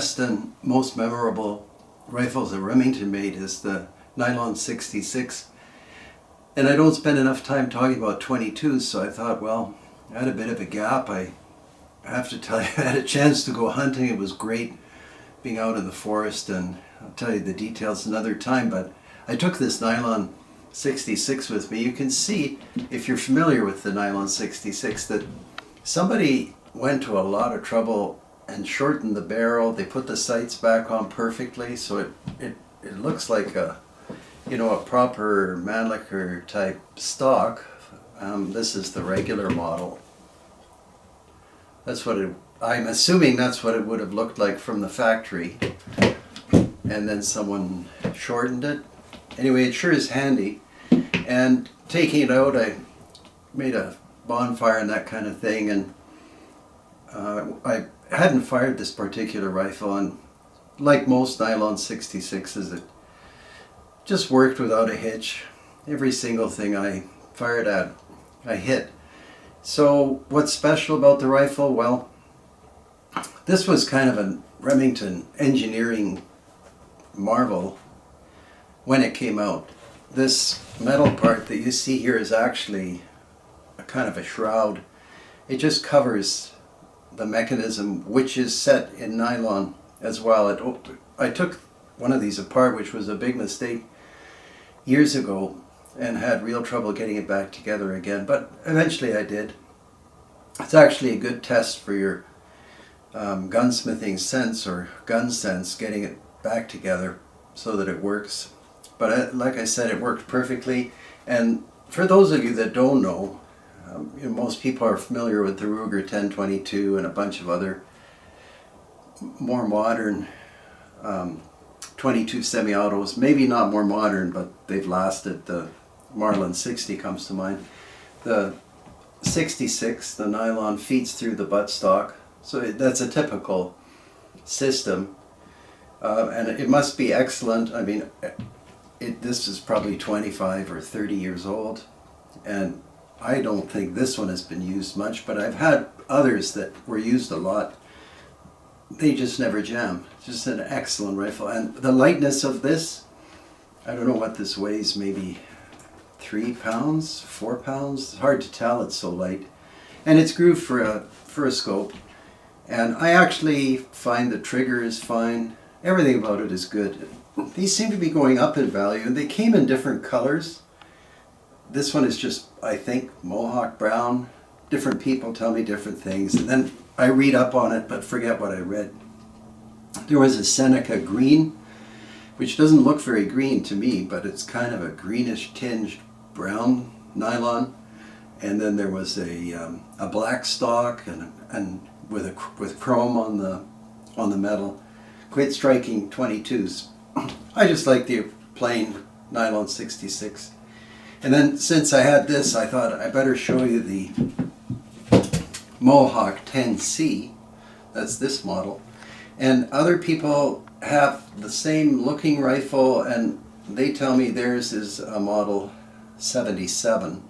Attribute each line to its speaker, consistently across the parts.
Speaker 1: best and most memorable rifles that Remington made is the Nylon 66. And I don't spend enough time talking about 22s, so I thought, well, I had a bit of a gap. I have to tell you, I had a chance to go hunting. It was great being out in the forest, and I'll tell you the details another time, but I took this Nylon 66 with me. You can see, if you're familiar with the Nylon 66, that somebody went to a lot of trouble and shortened the barrel. They put the sights back on perfectly, so it looks like a proper Mannlicher type stock. This is the regular model. That's what I'm assuming that's what it would have looked like from the factory. And then someone shortened it. Anyway, it sure is handy. And taking it out, I made a bonfire and that kind of thing. And I hadn't fired this particular rifle, and like most Nylon 66s, it just worked without a hitch. Every single thing I fired at, I hit. So what's special about the rifle? Well, this was kind of a Remington engineering marvel when it came out. This metal part that you see here is actually a kind of a shroud. It just covers the mechanism, which is set in nylon as well. I took one of these apart, which was a big mistake years ago, and had real trouble getting it back together again, but eventually I did. It's actually a good test for your gunsmithing sense or gun sense, getting it back together so that it works. But like I said, it worked perfectly. And for those of you that don't know, most people are familiar with the Ruger 1022 and a bunch of other more modern 22 semi-autos. Maybe not more modern, but they've lasted. The Marlin 60 comes to mind. The 66, the nylon feeds through the buttstock, so that's a typical system, and it must be excellent. I mean, this is probably 25 or 30 years old, and I don't think this one has been used much, but I've had others that were used a lot. They just never jam. It's just an excellent rifle, and the lightness of this, I don't know what this weighs, maybe 3 pounds, 4 pounds, it's hard to tell, it's so light. And it's grooved for a scope. And I actually find the trigger is fine. Everything about it is good. These seem to be going up in value, and they came in different colors. This one is just, I think, Mohawk brown. Different people tell me different things, and then I read up on it but forget what I read. There was a Seneca green, which doesn't look very green to me, but it's kind of a greenish tinged brown nylon. And then there was a black stock and with chrome on the metal. Quite striking 22s. I just like the plain Nylon 66. And then since I had this, I thought I better show you the Mohawk 10C. That's this model. And other people have the same looking rifle, and they tell me theirs is a model 77.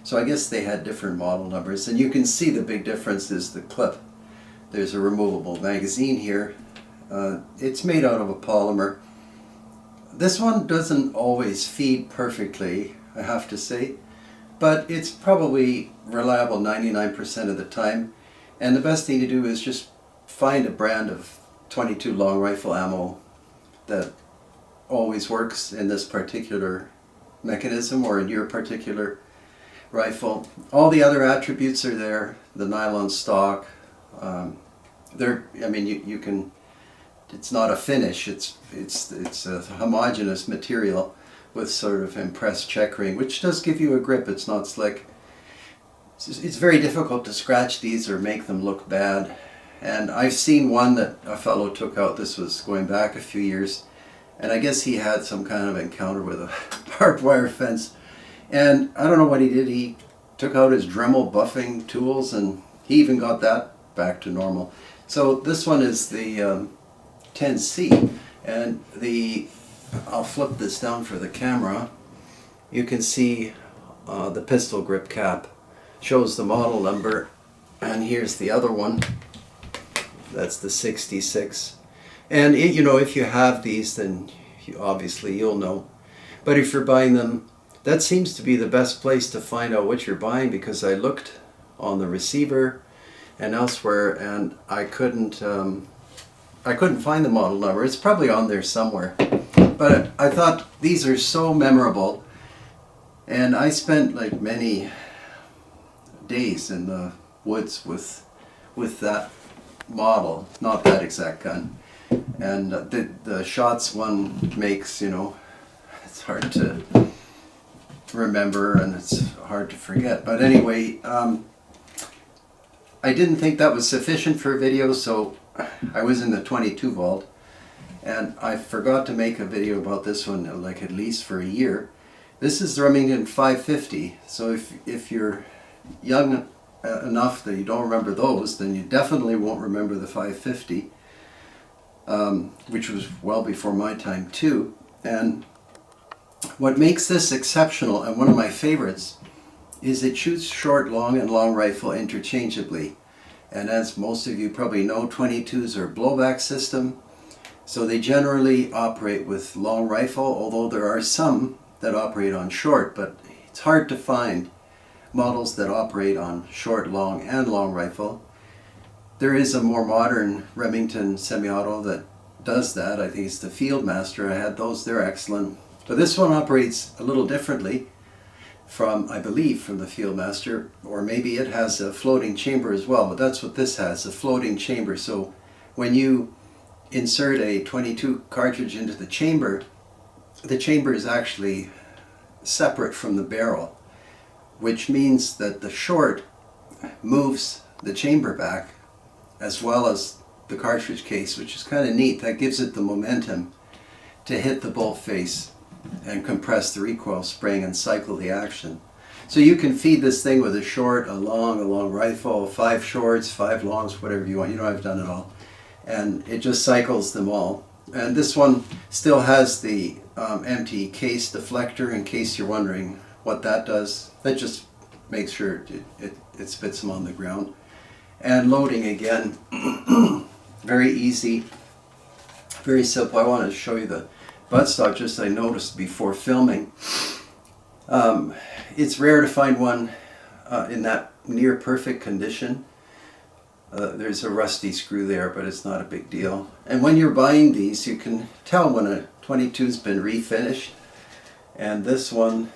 Speaker 1: So I guess they had different model numbers, and you can see the big difference is the clip. There's a removable magazine here. It's made out of a polymer. This one doesn't always feed perfectly, I have to say, but it's probably reliable 99% of the time. And the best thing to do is just find a brand of 22 long rifle ammo that always works in this particular mechanism or in your particular rifle. All the other attributes are there. The nylon stock, I mean, you can, it's not a finish, it's a homogeneous material with sort of impressed checkering, which does give you a grip. It's not slick. It's very difficult to scratch these or make them look bad. And I've seen one that a fellow took out. This was going back a few years, and I guess he had some kind of encounter with a barbed wire fence, and I don't know what he did. He took out his Dremel buffing tools, and he even got that back to normal. So this one is the 10C, and I'll flip this down for the camera. You can see the pistol grip cap shows the model number, and here's the other one. That's the 66. And you know, if you have these, then obviously you'll know. But if you're buying them, that seems to be the best place to find out what you're buying, because I looked on the receiver and elsewhere, and I couldn't find the model number. It's probably on there somewhere. But I thought these are so memorable, and I spent like many days in the woods with that model, not that exact gun. And the shots one makes, you know, it's hard to remember and it's hard to forget. But anyway, I didn't think that was sufficient for a video, so I was in the 22 vault, and I forgot to make a video about this one, like at least for a year. This is the Remington 550, so if you're young enough that you don't remember those, then you definitely won't remember the 550, which was well before my time too. And what makes this exceptional, and one of my favorites, is it shoots short, long, and long rifle interchangeably. And as most of you probably know, 22s are blowback system, so they generally operate with long rifle, although there are some that operate on short, but it's hard to find models that operate on short, long, and long rifle. There is a more modern Remington semi-auto that does that. I think it's the Fieldmaster. I had those, they're excellent. But this one operates a little differently from, I believe, from the Fieldmaster, or maybe it has a floating chamber as well, but that's what this has, a floating chamber. So when you insert a 22 cartridge into the chamber is actually separate from the barrel, which means that the short moves the chamber back as well as the cartridge case, which is kind of neat. That gives it the momentum to hit the bolt face and compress the recoil spring and cycle the action. So you can feed this thing with a short, a long rifle, 5 shorts, 5 longs, whatever you want. You know, I've done it all. And it just cycles them all. And this one still has the empty case deflector, in case you're wondering what that does. That just makes sure it spits them on the ground. And loading again, very easy, very simple. I want to show you the buttstock, just I noticed before filming. It's rare to find one in that near perfect condition. There's a rusty screw there, but it's not a big deal. And when you're buying these, you can tell when a 22's been refinished. And this one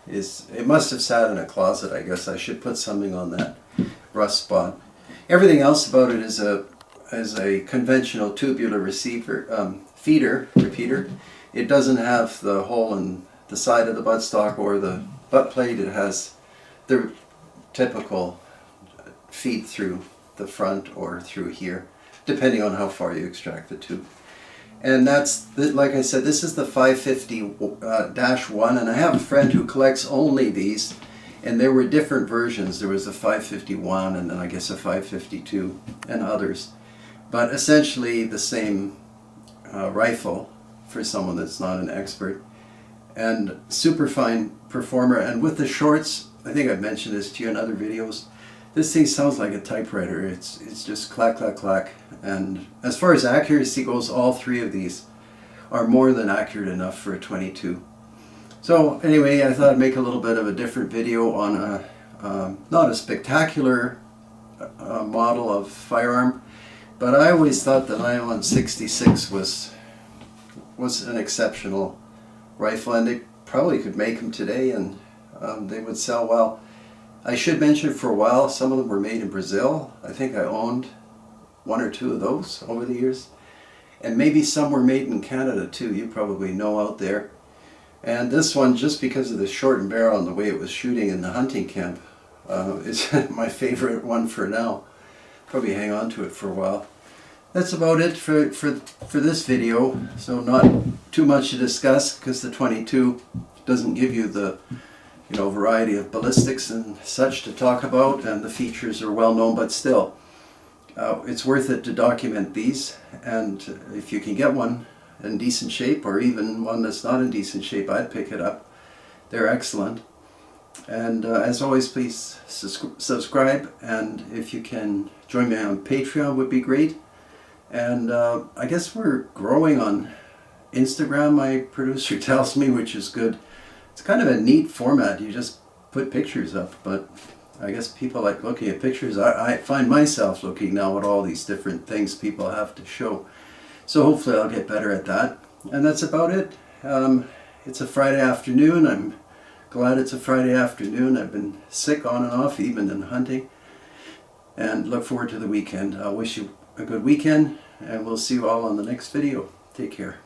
Speaker 1: it must have sat in a closet, I guess. I should put something on that rust spot. Everything else about it is a conventional tubular receiver, repeater. It doesn't have the hole in the side of the buttstock or the butt plate. It has the typical feed through the front or through here, depending on how far you extract the tube. And that's, like I said, this is the 550-1, and I have a friend who collects only these, and there were different versions. There was a 551, and then I guess a 552, and others. But essentially the same rifle for someone that's not an expert, and super fine performer. And with the shorts, I think I've mentioned this to you in other videos, this thing sounds like a typewriter. It's just clack, clack, clack. And as far as accuracy goes, all 3 of these are more than accurate enough for a 22. So anyway, I thought I'd make a little bit of a different video on a not a spectacular model of firearm, but I always thought the Nylon 66 was an exceptional rifle, and they probably could make them today, and they would sell well. I should mention, for a while, some of them were made in Brazil. I think I owned 1 or 2 of those over the years. And maybe some were made in Canada too, you probably know out there. And this one, just because of the shortened barrel and the way it was shooting in the hunting camp, is my favorite one for now. Probably hang on to it for a while. That's about it for this video. So not too much to discuss, because the 22 doesn't give you the variety of ballistics and such to talk about, and the features are well known, but still, it's worth it to document these. And if you can get one in decent shape, or even one that's not in decent shape, I'd pick it up. They're excellent. And as always, please subscribe, and if you can join me on Patreon would be great. And I guess we're growing on Instagram, my producer tells me, which is good. It's kind of a neat format. You just put pictures up, but I guess people like looking at pictures. I find myself looking now at all these different things people have to show. So hopefully I'll get better at that. And that's about it. It's a Friday afternoon. I'm glad it's a Friday afternoon. I've been sick on and off, even in hunting. And look forward to the weekend. I wish you a good weekend, and we'll see you all on the next video. Take care.